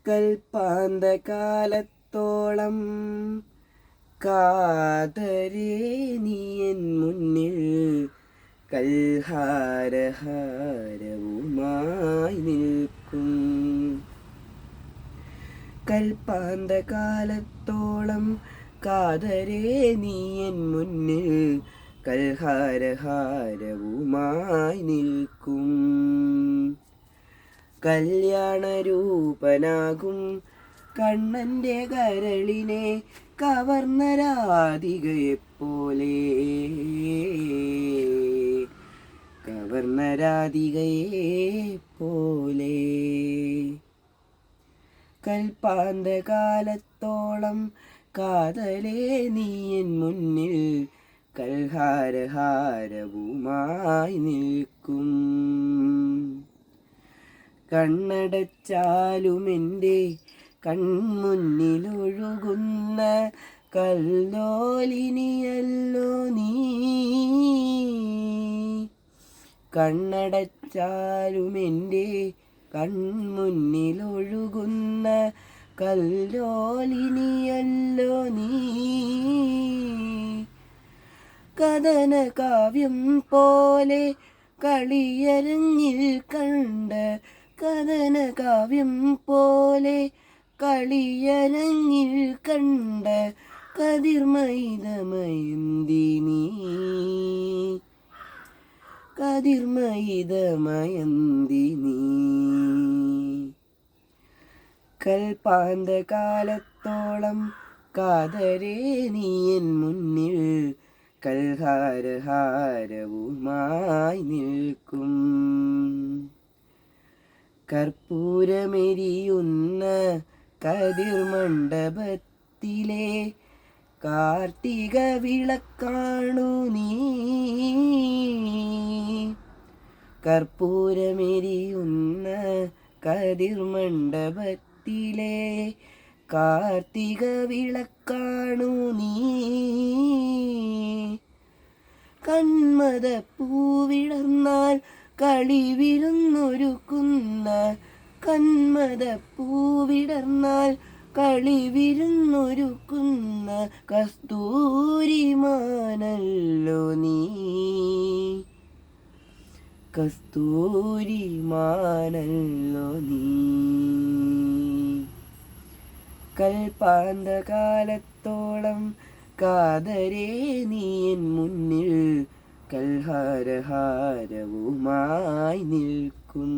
കൽപ്പാന്തകാലത്തോളം കാതരേ നീയൻ മുന്നിൽ കൽഹാരഹാരവുമായി നിൽക്കും. കൽപ്പാന്തകാലത്തോളം കാതരേ നീയൻ മുന്നിൽ കൽഹാരഹാരവുമായി നിൽക്കും. കല്യാണരൂപനാകും കണ്ണൻ്റെ കരളിനെ കവർന്ന രാധികയെപ്പോലെ, കവർന്ന രാധികയെപ്പോലെ. കൽപ്പാന്തകാലത്തോളം കാതലേ നീയൻ മുന്നിൽ കൽഹാരഹാരവുമായി നിൽക്കും. കണ്ണടച്ചാലുമെൻ്റെ കൺമുന്നിലൊഴുകുന്ന കല്ലോലിനിയല്ലോ നീ. കണ്ണടച്ചാലുമെൻ്റെ കൺമുന്നിലൊഴുകുന്ന കല്ലോലിനിയല്ലോ നീ. കഥന കാവ്യം പോലെ കളിയരങ്ങിൽ കണ്ട, കഥന കാവ്യം പോലെ കളിയരങ്ങിൽ കണ്ട കതിർമയിതമയന്തി നീ, കതിർമയിതമയന്തി നീ. കൽപ്പാന്തകാലത്തോളം കാതരേ നീയൻ മുന്നിൽ കൽഹാരഹാരവുമായി നിൽക്കും. കർപ്പൂരമെരിയുന്ന കതിർമണ്ഡപത്തിലെ കാർത്തിക വിളക്കാണു നീ. കർപ്പൂരമെരിയുന്ന കതിർമണ്ഡപത്തിലെ കാർത്തിക വിളക്കാണു നീ. കന്മദപ്പൂവിടർന്നാൽ കളിവിരുന്നൊരുക്കുന്ന, കന്മദപ്പൂവിടർന്നാൽ കളിവിരുന്നൊരുക്കുന്ന കസ്തൂരിമാനല്ലോ നീ, കസ്തൂരിമാനല്ലോ നീ. കൽപ്പാന്തകാലത്തോളം കാതരേ നീയൻ മുന്നിൽ കൽഹാരഹാരവുമായി നിൽക്കും.